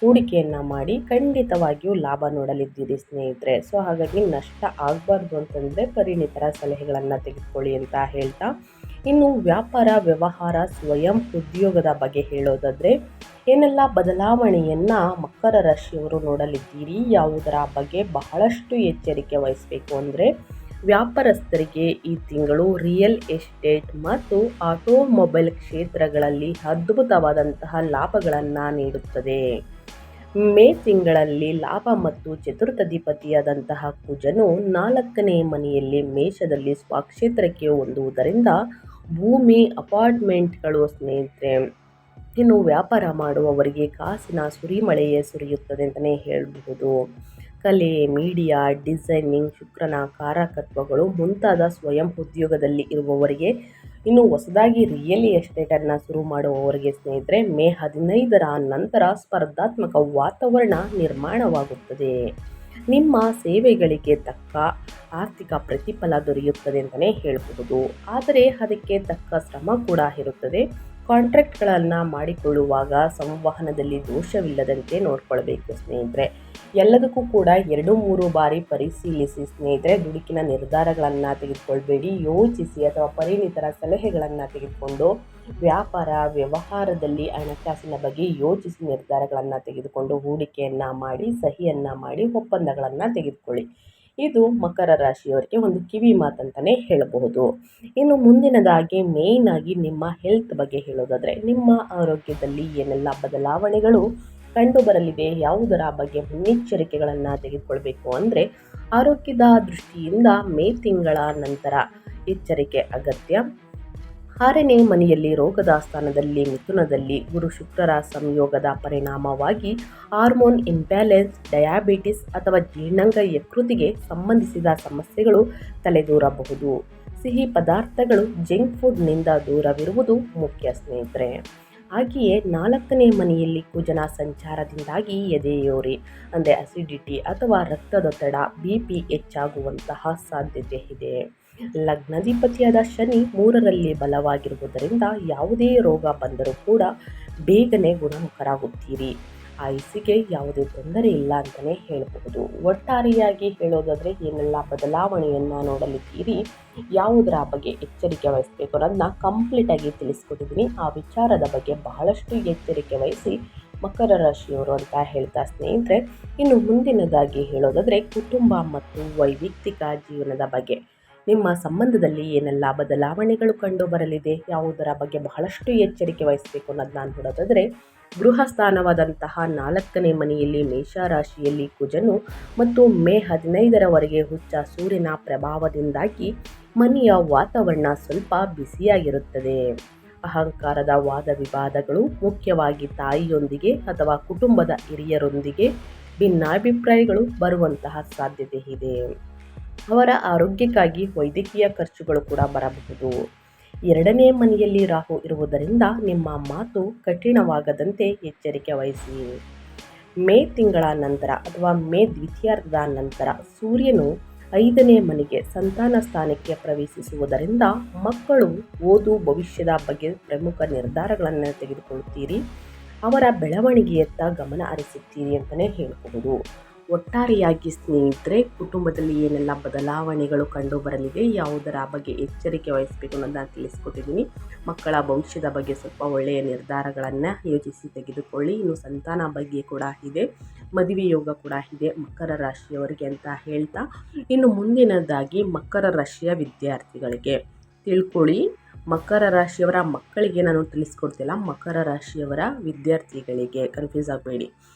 ಹೂಡಿಕೆಯನ್ನು ಮಾಡಿ ಖಂಡಿತವಾಗಿಯೂ ಲಾಭ ನೋಡಲಿದ್ದೀರಿ ಸ್ನೇಹಿತರೆ. ಸೊ ಹಾಗಾಗಿ ನಷ್ಟ ಆಗಬಾರ್ದು ಅಂತಂದರೆ ಪರಿಣಿತರ ಸಲಹೆಗಳನ್ನು ತೆಗೆದುಕೊಳ್ಳಿ ಅಂತ ಹೇಳ್ತಾ, ಇನ್ನು ವ್ಯಾಪಾರ, ವ್ಯವಹಾರ, ಸ್ವಯಂ ಉದ್ಯೋಗದ ಬಗ್ಗೆ ಹೇಳೋದಾದರೆ ಏನೆಲ್ಲ ಬದಲಾವಣೆಯನ್ನು ಮಕರ ರಾಶಿಯವರು ನೋಡಲಿದ್ದೀರಿ, ಯಾವುದರ ಬಗ್ಗೆ ಬಹಳಷ್ಟು ಎಚ್ಚರಿಕೆ ವಹಿಸಬೇಕು ಅಂದರೆ, ವ್ಯಾಪಾರಸ್ಥರಿಗೆ ಈ ತಿಂಗಳು ರಿಯಲ್ ಎಸ್ಟೇಟ್ ಮತ್ತು ಆಟೋಮೊಬೈಲ್ ಕ್ಷೇತ್ರಗಳಲ್ಲಿ ಅದ್ಭುತವಾದಂತಹ ಲಾಭಗಳನ್ನು ನೀಡುತ್ತದೆ. ಮೇ ತಿಂಗಳಲ್ಲಿ ಲಾಭ ಮತ್ತು ಚತುರ್ಥಾಧಿಪತಿಯಾದಂತಹ ಕುಜನು 4ನೇ ಮನೆಯಲ್ಲಿ ಮೇಷದಲ್ಲಿ ಸ್ವಕ್ಷೇತ್ರಕ್ಕೆ ಹೊಂದುವುದರಿಂದ ಭೂಮಿ, ಅಪಾರ್ಟ್ಮೆಂಟ್ಗಳು ಸ್ನೇಹಿತರೆ. ಇನ್ನು ವ್ಯಾಪಾರ ಮಾಡುವವರಿಗೆ ಕಾಸಿನ ಸುರಿಮಳೆಯೇ ಸುರಿಯುತ್ತದೆ ಅಂತಲೇ ಹೇಳಬಹುದು. ಕಲೆ, ಮೀಡಿಯಾ, ಡಿಸೈನಿಂಗ್, ಶುಕ್ರನ ಕಾರಕತ್ವಗಳು ಮುಂತಾದ ಸ್ವಯಂ ಉದ್ಯೋಗದಲ್ಲಿ ಇರುವವರಿಗೆ, ಇನ್ನು ಹೊಸದಾಗಿ ರಿಯಲ್ ಎಸ್ಟೇಟನ್ನು ಶುರು ಮಾಡುವವರಿಗೆ ಸ್ನೇಹಿತರೆ ಮೇ 15ರ ನಂತರ ಸ್ಪರ್ಧಾತ್ಮಕ ವಾತಾವರಣ ನಿರ್ಮಾಣವಾಗುತ್ತದೆ. ನಿಮ್ಮ ಸೇವೆಗಳಿಗೆ ತಕ್ಕ ಆರ್ಥಿಕ ಪ್ರತಿಫಲ ದೊರೆಯುತ್ತದೆ ಅಂತಲೇ ಹೇಳಬಹುದು. ಆದರೆ ಅದಕ್ಕೆ ತಕ್ಕ ಶ್ರಮ ಕೂಡ ಇರುತ್ತದೆ. ಕಾಂಟ್ರಾಕ್ಟ್ಗಳನ್ನು ಮಾಡಿಕೊಳ್ಳುವಾಗ ಸಂವಹನದಲ್ಲಿ ದೋಷವಿಲ್ಲದಂತೆ ನೋಡ್ಕೊಳ್ಬೇಕು ಸ್ನೇಹಿತರೆ. ಎಲ್ಲದಕ್ಕೂ ಕೂಡ 2-3 ಬಾರಿ ಪರಿಶೀಲಿಸಿ ಸ್ನೇಹಿತರೆ. ದುಡುಕಿನ ನಿರ್ಧಾರಗಳನ್ನು ತೆಗೆದುಕೊಳ್ಬೇಡಿ. ಯೋಚಿಸಿ ಅಥವಾ ಪರಿಣಿತರ ಸಲಹೆಗಳನ್ನು ತೆಗೆದುಕೊಂಡು ವ್ಯಾಪಾರ ವ್ಯವಹಾರದಲ್ಲಿ ಹಣಕಾಸಿನ ಬಗ್ಗೆ ಯೋಚಿಸಿ ನಿರ್ಧಾರಗಳನ್ನು ತೆಗೆದುಕೊಂಡು ಹೂಡಿಕೆಯನ್ನು ಮಾಡಿ, ಸಹಿಯನ್ನು ಮಾಡಿ, ಒಪ್ಪಂದಗಳನ್ನು ತೆಗೆದುಕೊಳ್ಳಿ. ಇದು ಮಕರ ರಾಶಿಯವರಿಗೆ ಒಂದು ಕಿವಿ ಮಾತಂತಲೇ ಹೇಳಬಹುದು. ಇನ್ನು ಮುಂದಿನದಾಗಿ ಮೇಯ್ನ್ ಆಗಿ ನಿಮ್ಮ ಹೆಲ್ತ್ ಬಗ್ಗೆ ಹೇಳೋದಾದರೆ, ನಿಮ್ಮ ಆರೋಗ್ಯದಲ್ಲಿ ಏನೆಲ್ಲ ಬದಲಾವಣೆಗಳು ಕಂಡು ಬರಲಿದೆ, ಯಾವುದರ ಬಗ್ಗೆ ಮುನ್ನೆಚ್ಚರಿಕೆಗಳನ್ನು ತೆಗೆದುಕೊಳ್ಬೇಕು ಅಂದರೆ, ಆರೋಗ್ಯದ ದೃಷ್ಟಿಯಿಂದ ಮೇ ತಿಂಗಳ ನಂತರ ಎಚ್ಚರಿಕೆ ಅಗತ್ಯ. 6ನೇ ಮನೆಯಲ್ಲಿ ರೋಗದ ಸ್ಥಾನದಲ್ಲಿ ಮಿಥುನದಲ್ಲಿ ಗುರು ಶುಕ್ರರ ಸಂಯೋಗದ ಪರಿಣಾಮವಾಗಿ ಹಾರ್ಮೋನ್ ಇಂಬ್ಯಾಲೆನ್ಸ್, ಡಯಾಬಿಟಿಸ್ ಅಥವಾ ಜೀರ್ಣಾಂಗ ಯಕೃತಿಗೆ ಸಂಬಂಧಿಸಿದ ಸಮಸ್ಯೆಗಳು ತಲೆದೂರಬಹುದು. ಸಿಹಿ ಪದಾರ್ಥಗಳು, ಜಂಕ್ ಫುಡ್ನಿಂದ ದೂರವಿರುವುದು ಮುಖ್ಯ ಸ್ನೇಹಿತರೆ. ಹಾಗೆಯೇ 4ನೇ ಮನೆಯಲ್ಲಿ ಕುಜನ ಸಂಚಾರದಿಂದಾಗಿ ಎದೆಯೋರಿ ಅಂದರೆ ಅಸಿಡಿಟಿ ಅಥವಾ ರಕ್ತದೊತ್ತಡ, BP ಹೆಚ್ಚಾಗುವಂತಹ ಸಾಧ್ಯತೆ ಇದೆ. ಲಗ್ನಾಧಿಪತಿಯಾದ ಶನಿ 3ರಲ್ಲಿ ಬಲವಾಗಿರುವುದರಿಂದ ಯಾವುದೇ ರೋಗ ಬಂದರೂ ಕೂಡ ಬೇಗನೆ ಗುಣಮುಖರಾಗುತ್ತೀರಿ. ಆಯುಸ್ಸಿಗೆ ಯಾವುದೇ ತೊಂದರೆ ಇಲ್ಲ ಅಂತಲೇ ಹೇಳಬಹುದು. ಒಟ್ಟಾರೆಯಾಗಿ ಹೇಳೋದಾದರೆ ಏನೆಲ್ಲ ಬದಲಾವಣೆಯನ್ನು ನೋಡಲಿದ್ದೀರಿ, ಯಾವುದರ ಬಗ್ಗೆ ಎಚ್ಚರಿಕೆ ವಹಿಸಬೇಕು ಅನ್ನೋದನ್ನ ಕಂಪ್ಲೀಟಾಗಿ ತಿಳಿಸ್ಕೊಟ್ಟಿದ್ದೀನಿ. ಆ ವಿಚಾರದ ಬಗ್ಗೆ ಬಹಳಷ್ಟು ಎಚ್ಚರಿಕೆ ವಹಿಸಿ ಮಕರ ರಾಶಿಯವರು ಅಂತ ಹೇಳ್ತಾ ಸ್ನೇಹಿತರೆ, ಇನ್ನು ಮುಂದಿನದಾಗಿ ಹೇಳೋದಾದರೆ ಕುಟುಂಬ ಮತ್ತು ವೈಯಕ್ತಿಕ ಜೀವನದ ಬಗ್ಗೆ. ನಿಮ್ಮ ಸಂಬಂಧದಲ್ಲಿ ಏನೆಲ್ಲ ಬದಲಾವಣೆಗಳು ಕಂಡು ಬರಲಿದೆ, ಯಾವುದರ ಬಗ್ಗೆ ಬಹಳಷ್ಟು ಎಚ್ಚರಿಕೆ ವಹಿಸಬೇಕು ಅನ್ನೋದನ್ನ ನೋಡೋದಾದರೆ, ಗೃಹ ಸ್ಥಾನವಾದಂತಹ 4ನೇ ಮನೆಯಲ್ಲಿ ಮೇಷರಾಶಿಯಲ್ಲಿ ಕುಜನು ಮತ್ತು ಮೇ 15ರವರೆಗೆ ಹುಚ್ಚ ಸೂರ್ಯನ ಪ್ರಭಾವದಿಂದಾಗಿ ಮನೆಯ ವಾತಾವರಣ ಸ್ವಲ್ಪ ಬಿಸಿಯಾಗಿರುತ್ತದೆ. ಅಹಂಕಾರದ ವಾದ ವಿವಾದಗಳು, ಮುಖ್ಯವಾಗಿ ತಾಯಿಯೊಂದಿಗೆ ಅಥವಾ ಕುಟುಂಬದ ಹಿರಿಯರೊಂದಿಗೆ ಭಿನ್ನಾಭಿಪ್ರಾಯಗಳು ಬರುವಂತಹ ಸಾಧ್ಯತೆ ಇದೆ. ಅವರ ಆರೋಗ್ಯಕ್ಕಾಗಿ ವೈದ್ಯಕೀಯ ಖರ್ಚುಗಳು ಕೂಡ ಬರಬಹುದು. 2ನೇ ಮನೆಯಲ್ಲಿ ರಾಹು ಇರುವುದರಿಂದ ನಿಮ್ಮ ಮಾತು ಕಠಿಣವಾಗದಂತೆ ಎಚ್ಚರಿಕೆ ವಹಿಸಿ. ಮೇ ತಿಂಗಳ ನಂತರ ಅಥವಾ ಮೇ ದ್ವಿತೀಯಾರ್ಧದ ನಂತರ ಸೂರ್ಯನು 5ನೇ ಮನೆಗೆ ಸಂತಾನ ಸ್ಥಾನಕ್ಕೆ ಪ್ರವೇಶಿಸುವುದರಿಂದ ಮಕ್ಕಳು ಓದು ಭವಿಷ್ಯದ ಬಗ್ಗೆ ಪ್ರಮುಖ ನಿರ್ಧಾರಗಳನ್ನು ತೆಗೆದುಕೊಳ್ಳುತ್ತೀರಿ. ಅವರ ಬೆಳವಣಿಗೆಯತ್ತ ಗಮನ ಹರಿಸುತ್ತೀರಿ ಅಂತಲೇ ಹೇಳಬಹುದು. ಒಟ್ಟಾರೆಯಾಗಿ ಸ್ನೇಹಿತರೆ, ಕುಟುಂಬದಲ್ಲಿ ಏನೆಲ್ಲ ಬದಲಾವಣೆಗಳು ಕಂಡು ಬರಲಿದೆ, ಯಾವುದರ ಬಗ್ಗೆ ಎಚ್ಚರಿಕೆ ವಹಿಸಬೇಕು ಅನ್ನೋದನ್ನ ತಿಳಿಸ್ಕೊಟ್ಟಿದ್ದೀನಿ. ಮಕ್ಕಳ ಭವಿಷ್ಯದ ಬಗ್ಗೆ ಸ್ವಲ್ಪ ಒಳ್ಳೆಯ ನಿರ್ಧಾರಗಳನ್ನು ಯೋಚಿಸಿ ತೆಗೆದುಕೊಳ್ಳಿ. ಇನ್ನು ಸಂತಾನ ಬಗ್ಗೆ ಕೂಡ ಇದೆ, ಮದುವೆ ಯೋಗ ಕೂಡ ಇದೆ ಮಕರ ರಾಶಿಯವರಿಗೆ ಅಂತ ಹೇಳ್ತಾ, ಇನ್ನು ಮುಂದಿನದಾಗಿ ಮಕರ ರಾಶಿಯ ವಿದ್ಯಾರ್ಥಿಗಳಿಗೆ ತಿಳ್ಕೊಳ್ಳಿ. ಮಕರ ರಾಶಿಯವರ ಮಕ್ಕಳಿಗೆ ನಾನು ತಿಳಿಸ್ಕೊಡ್ತಿಲ್ಲ, ಮಕರ ರಾಶಿಯವರ ವಿದ್ಯಾರ್ಥಿಗಳಿಗೆ ಕನ್ಫ್ಯೂಸ್ ಆಗಬೇಡಿ.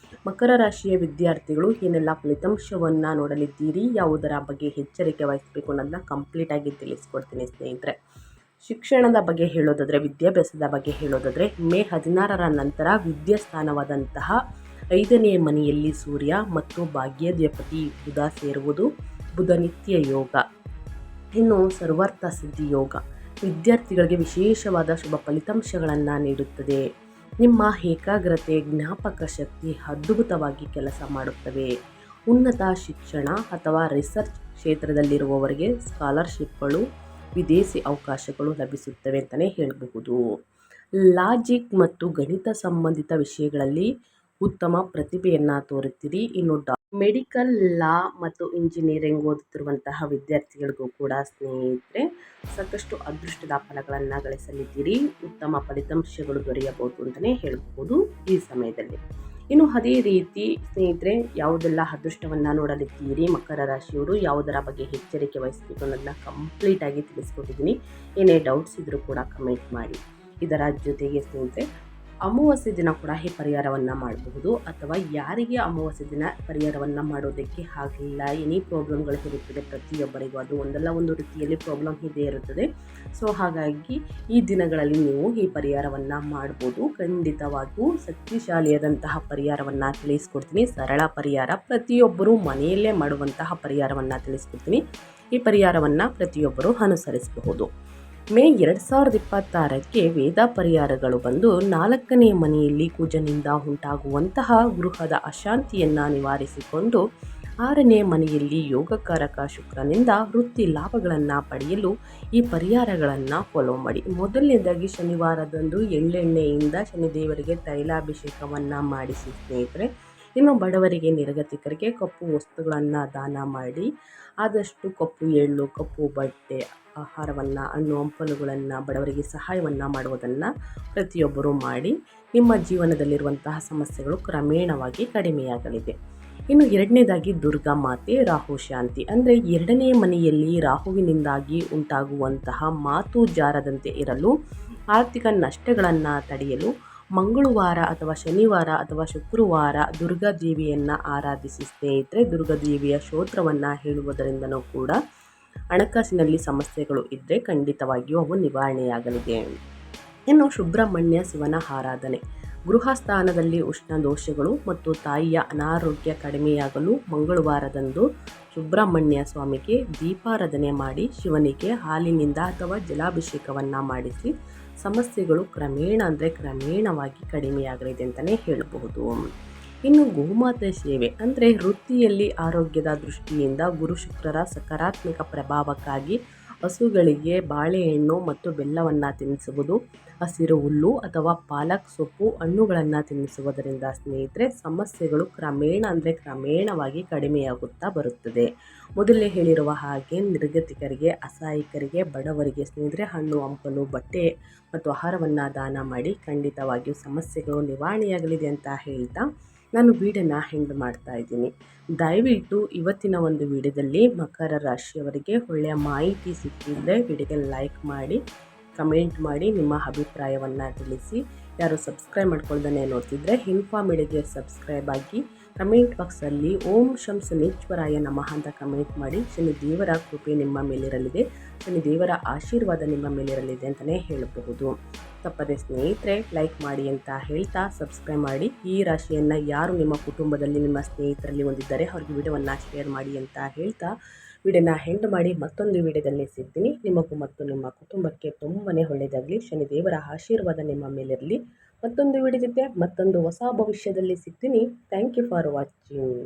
ಮಕರ ರಾಶಿಯ ವಿದ್ಯಾರ್ಥಿಗಳು ಏನೆಲ್ಲ ಫಲಿತಾಂಶವನ್ನು ನೋಡಲಿದ್ದೀರಿ, ಯಾವುದರ ಬಗ್ಗೆ ಎಚ್ಚರಿಕೆ ವಹಿಸಬೇಕು ಅನ್ನೋದನ್ನ ಕಂಪ್ಲೀಟಾಗಿ ತಿಳಿಸ್ಕೊಡ್ತೀನಿ ಸ್ನೇಹಿತರೆ. ಶಿಕ್ಷಣದ ಬಗ್ಗೆ ಹೇಳೋದಾದರೆ, ವಿದ್ಯಾಭ್ಯಾಸದ ಬಗ್ಗೆ ಹೇಳೋದಾದರೆ, ಮೇ 16ರ ನಂತರ ವಿದ್ಯಾಸ್ಥಾನವಾದಂತಹ 5ನೇ ಮನೆಯಲ್ಲಿ ಸೂರ್ಯ ಮತ್ತು ಭಾಗ್ಯಾಧಿಪತಿ ಬುಧ ಸೇರುವುದು ಬುಧ ನಿತ್ಯ ಯೋಗ, ಇನ್ನು ಸರ್ವಾರ್ಥ ಸಿದ್ಧಿ ಯೋಗ ವಿದ್ಯಾರ್ಥಿಗಳಿಗೆ ವಿಶೇಷವಾದ ಶುಭ ಫಲಿತಾಂಶಗಳನ್ನು ನೀಡುತ್ತದೆ. ನಿಮ್ಮ ಏಕಾಗ್ರತೆ, ಜ್ಞಾಪಕ ಶಕ್ತಿ ಅದ್ಭುತವಾಗಿ ಕೆಲಸ ಮಾಡುತ್ತವೆ. ಉನ್ನತ ಶಿಕ್ಷಣ ಅಥವಾ ರಿಸರ್ಚ್ ಕ್ಷೇತ್ರದಲ್ಲಿರುವವರಿಗೆ ಸ್ಕಾಲರ್ಶಿಪ್ಗಳು, ವಿದೇಶಿ ಅವಕಾಶಗಳು ಲಭಿಸುತ್ತವೆ ಅಂತಲೇ ಹೇಳಬಹುದು. ಲಾಜಿಕ್ ಮತ್ತು ಗಣಿತ ಸಂಬಂಧಿತ ವಿಷಯಗಳಲ್ಲಿ ಉತ್ತಮ ಪ್ರತಿಭೆಯನ್ನು ತೋರುತ್ತೀರಿ. ಇನ್ನು ಮೆಡಿಕಲ್, ಲಾ ಮತ್ತು ಇಂಜಿನಿಯರಿಂಗ್ ಓದುತ್ತಿರುವಂತಹ ವಿದ್ಯಾರ್ಥಿಗಳಿಗೂ ಕೂಡ ಸ್ನೇಹಿತರೆ ಸಾಕಷ್ಟು ಅದೃಷ್ಟದ ಫಲಗಳನ್ನು ಗಳಿಸಲಿದ್ದೀರಿ. ಉತ್ತಮ ಫಲಿತಾಂಶಗಳು ದೊರೆಯಬಹುದು ಅಂತಲೇ ಹೇಳಬಹುದು ಈ ಸಮಯದಲ್ಲಿ. ಇನ್ನು ಅದೇ ರೀತಿ ಸ್ನೇಹಿತರೆ, ಯಾವುದೆಲ್ಲ ಅದೃಷ್ಟವನ್ನು ನೋಡಲಿದ್ದೀರಿ ಮಕರ ರಾಶಿಯವರು, ಯಾವುದರ ಬಗ್ಗೆ ಎಚ್ಚರಿಕೆ ವಹಿಸಬೇಕು ಅನ್ನೋದನ್ನ ಕಂಪ್ಲೀಟಾಗಿ ತಿಳಿಸ್ಕೊಟ್ಟಿದ್ದೀನಿ. ಏನೇ ಡೌಟ್ಸ್ ಇದ್ದರೂ ಕೂಡ ಕಮೆಂಟ್ ಮಾಡಿ. ಇದರ ಜೊತೆಗೆ ಸ್ನೇಹಿತರೆ, ಅಮಾವಾಸ್ಯೆ ದಿನ ಕೂಡ ಈ ಪರಿಹಾರವನ್ನು ಮಾಡಬಹುದು, ಅಥವಾ ಯಾರಿಗೆ ಅಮಾವಾಸ್ಯೆ ದಿನ ಪರಿಹಾರವನ್ನು ಮಾಡೋದಕ್ಕೆ ಆಗಲಿಲ್ಲ, ಎನಿ ಪ್ರಾಬ್ಲಮ್ಗಳು ಇರುತ್ತದೆ ಪ್ರತಿಯೊಬ್ಬರಿಗೂ, ಅದು ಒಂದಲ್ಲ ಒಂದು ರೀತಿಯಲ್ಲಿ ಪ್ರಾಬ್ಲಮ್ ಇದೇ ಇರುತ್ತದೆ. ಸೊ ಹಾಗಾಗಿ ಈ ದಿನಗಳಲ್ಲಿ ನೀವು ಈ ಪರಿಹಾರವನ್ನು ಮಾಡ್ಬೋದು. ಖಂಡಿತವಾಗಿಯೂ ಶಕ್ತಿಶಾಲಿಯಾದಂತಹ ಪರಿಹಾರವನ್ನು ತಿಳಿಸ್ಕೊಡ್ತೀನಿ. ಸರಳ ಪರಿಹಾರ, ಪ್ರತಿಯೊಬ್ಬರೂ ಮನೆಯಲ್ಲೇ ಮಾಡುವಂತಹ ಪರಿಹಾರವನ್ನು ತಿಳಿಸ್ಕೊಡ್ತೀನಿ. ಈ ಪರಿಹಾರವನ್ನು ಪ್ರತಿಯೊಬ್ಬರೂ ಅನುಸರಿಸಬಹುದು. ಮೇ 2026ಕ್ಕೆ ವೇದ ಪರಿಹಾರಗಳು ಬಂದು 4ನೇ ಮನೆಯಲ್ಲಿ ಕುಜನಿಂದ ಉಂಟಾಗುವಂತಹ ಗೃಹದ ಅಶಾಂತಿಯನ್ನು ನಿವಾರಿಸಿಕೊಂಡು 6ನೇ ಮನೆಯಲ್ಲಿ ಯೋಗಕಾರಕ ಶುಕ್ರನಿಂದ ವೃತ್ತಿ ಲಾಭಗಳನ್ನು ಪಡೆಯಲು ಈ ಪರಿಹಾರಗಳನ್ನು ಫಾಲೋ ಮಾಡಿ. ಮೊದಲನೇದಾಗಿ ಶನಿವಾರದಂದು ಎಳ್ಳೆಣ್ಣೆಯಿಂದ ಶನಿದೇವರಿಗೆ ತೈಲಾಭಿಷೇಕವನ್ನು ಮಾಡಿಸಿ ಸ್ನೇಹಿತರೆ. ಇನ್ನು ಬಡವರಿಗೆ, ನಿರ್ಗತಿಕರಿಗೆ ಕಪ್ಪು ವಸ್ತುಗಳನ್ನು ದಾನ ಮಾಡಿ. ಆದಷ್ಟು ಕಪ್ಪು ಎಳ್ಳು, ಕಪ್ಪು ಬಟ್ಟೆ, ಆಹಾರವನ್ನು, ಹಣ್ಣು ಹಂಪಲುಗಳನ್ನು ಬಡವರಿಗೆ ಸಹಾಯವನ್ನು ಮಾಡುವುದನ್ನು ಪ್ರತಿಯೊಬ್ಬರೂ ಮಾಡಿ. ನಿಮ್ಮ ಜೀವನದಲ್ಲಿರುವಂತಹ ಸಮಸ್ಯೆಗಳು ಕ್ರಮೇಣವಾಗಿ ಕಡಿಮೆಯಾಗಲಿದೆ. ಇನ್ನು 2ನೇದಾಗಿ ದುರ್ಗಾ ಮಾತೆ ರಾಹು ಶಾಂತಿ, ಅಂದರೆ 2ನೇ ಮನೆಯಲ್ಲಿ ರಾಹುವಿನಿಂದಾಗಿ ಉಂಟಾಗುವಂತಹ ಮಾತು ಜಾರದಂತೆ ಇರಲು, ಆರ್ಥಿಕ ನಷ್ಟಗಳನ್ನು ತಡೆಯಲು ಮಂಗಳವಾರ ಅಥವಾ ಶನಿವಾರ ಅಥವಾ ಶುಕ್ರವಾರ ದುರ್ಗಾದೇವಿಯನ್ನು ಆರಾಧಿಸಿ ಸ್ನೇಹಿತರೆ. ದುರ್ಗಾದೇವಿಯ ಸ್ತೋತ್ರವನ್ನು ಹೇಳುವುದರಿಂದನೂ ಕೂಡ ಹಣಕಾಸಿನಲ್ಲಿ ಸಮಸ್ಯೆಗಳು ಇದ್ದರೆ ಖಂಡಿತವಾಗಿಯೂ ಅವು ನಿವಾರಣೆಯಾಗಲಿದೆ. ಇನ್ನು ಸುಬ್ರಹ್ಮಣ್ಯ ಶಿವನ ಆರಾಧನೆ, ಗೃಹ ಸ್ಥಾನದಲ್ಲಿ ಉಷ್ಣ ದೋಷಗಳು ಮತ್ತು ತಾಯಿಯ ಅನಾರೋಗ್ಯ ಕಡಿಮೆಯಾಗಲು ಮಂಗಳವಾರದಂದು ಸುಬ್ರಹ್ಮಣ್ಯ ಸ್ವಾಮಿಗೆ ದೀಪಾರಾಧನೆ ಮಾಡಿ ಶಿವನಿಗೆ ಹಾಲಿನಿಂದ ಅಥವಾ ಜಲಾಭಿಷೇಕವನ್ನು ಮಾಡಿಸಿ ಸಮಸ್ಯೆಗಳು ಕ್ರಮೇಣವಾಗಿ ಕಡಿಮೆಯಾಗಲಿದೆ ಅಂತಲೇ ಹೇಳಬಹುದು. ಇನ್ನು ಗೋಮಾತೆ ಸೇವೆ, ಅಂದರೆ ವೃತ್ತಿಯಲ್ಲಿ ಆರೋಗ್ಯದ ದೃಷ್ಟಿಯಿಂದ ಗುರು ಶುಕ್ರರ ಸಕಾರಾತ್ಮಕ ಪ್ರಭಾವಕ್ಕಾಗಿ ಹಸುಗಳಿಗೆ ಬಾಳೆಹಣ್ಣು ಮತ್ತು ಬೆಲ್ಲವನ್ನು ತಿನ್ನಿಸುವುದು, ಹಸಿರು ಹುಲ್ಲು ಅಥವಾ ಪಾಲಕ್ ಸೊಪ್ಪು, ಹಣ್ಣುಗಳನ್ನು ತಿನ್ನಿಸುವುದರಿಂದ ಸ್ನೇಹಿತರೆ ಸಮಸ್ಯೆಗಳು ಕ್ರಮೇಣವಾಗಿ ಕಡಿಮೆಯಾಗುತ್ತಾ ಬರುತ್ತದೆ. ಮೊದಲೇ ಹೇಳಿರುವ ಹಾಗೆ ನಿರ್ಗತಿಕರಿಗೆ, ಅಸಹಾಯಕರಿಗೆ, ಬಡವರಿಗೆ ಸ್ನೇಹಿತರೆ ಹಣ್ಣು ಹಂಪಲು, ಬಟ್ಟೆ ಮತ್ತು ಆಹಾರವನ್ನು ದಾನ ಮಾಡಿ ಖಂಡಿತವಾಗಿಯೂ ಸಮಸ್ಯೆಗಳು ನಿವಾರಣೆಯಾಗಲಿದೆ ಅಂತ ಹೇಳ್ತಾ ನಾನು ವಿಡಿಯೋನ ಎಂಡ್ ಮಾಡ್ತಾ ಇದ್ದೀನಿ. ದಯವಿಟ್ಟು ಇವತ್ತಿನ ಒಂದು ವಿಡಿಯೋದಲ್ಲಿ ಮಕರ ರಾಶಿಯವರಿಗೆ ಒಳ್ಳೆಯ ಮಾಹಿತಿ ಸಿಕ್ಕಿದ್ರೆ ವಿಡಿಯೋಗೆ ಲೈಕ್ ಮಾಡಿ, ಕಮೆಂಟ್ ಮಾಡಿ, ನಿಮ್ಮ ಅಭಿಪ್ರಾಯವನ್ನು ತಿಳಿಸಿ. ಯಾರು ಸಬ್ಸ್ಕ್ರೈಬ್ ಮಾಡ್ಕೊಳ್ದೇ ನೋಡ್ತಿದ್ರೆ ಇನ್ಫಾ ಮೀಡಿಯಾಗೆ ಸಬ್ಸ್ಕ್ರೈಬ್ ಆಗಿ ಕಮೆಂಟ್ ಬಾಕ್ಸಲ್ಲಿ ಓಂ ಶಂ ಶನೀಶ್ವರಾಯ ನಮಃ ಅಂತ ಕಮೆಂಟ್ ಮಾಡಿ. ಶನಿ ದೇವರ ಕೃಪೆ ನಿಮ್ಮ ಮೇಲಿರಲಿದೆ, ಶನಿ ದೇವರ ಆಶೀರ್ವಾದ ನಿಮ್ಮ ಮೇಲಿರಲಿದೆ ಅಂತಲೇ ಹೇಳಬಹುದು. ತಪ್ಪದೆ ಸ್ನೇಹಿತರೆ ಲೈಕ್ ಮಾಡಿ ಅಂತ ಹೇಳ್ತಾ ಸಬ್ಸ್ಕ್ರೈಬ್ ಮಾಡಿ. ಈ ರಾಶಿಯನ್ನು ಯಾರು ನಿಮ್ಮ ಕುಟುಂಬದಲ್ಲಿ, ನಿಮ್ಮ ಸ್ನೇಹಿತರಲ್ಲಿ ಹೊಂದಿದ್ದಾರೆ ಅವ್ರಿಗೆ ವಿಡಿಯೋವನ್ನು ಶೇರ್ ಮಾಡಿ ಅಂತ ಹೇಳ್ತಾ ವಿಡಿಯೋನ ಎಂಡ್ ಮಾಡಿ ಮತ್ತೊಂದು ವಿಡಿಯೋದಲ್ಲಿ ಸಿಗ್ತೀನಿ. ನಿಮಗೂ ಮತ್ತು ನಿಮ್ಮ ಕುಟುಂಬಕ್ಕೆ ತುಂಬಾ ಒಳ್ಳೆಯದಾಗಲಿ. ಶನಿ ದೇವರ ಆಶೀರ್ವಾದ ನಿಮ್ಮ ಮೇಲಿರಲಿ. ಮತ್ತೊಂದು ವಿಡಿಯೋ ಜೊತೆ ಮತ್ತೊಂದು ಹೊಸ ಭವಿಷ್ಯದಲ್ಲಿ ಸಿಗ್ತೀನಿ. Thank you for watching.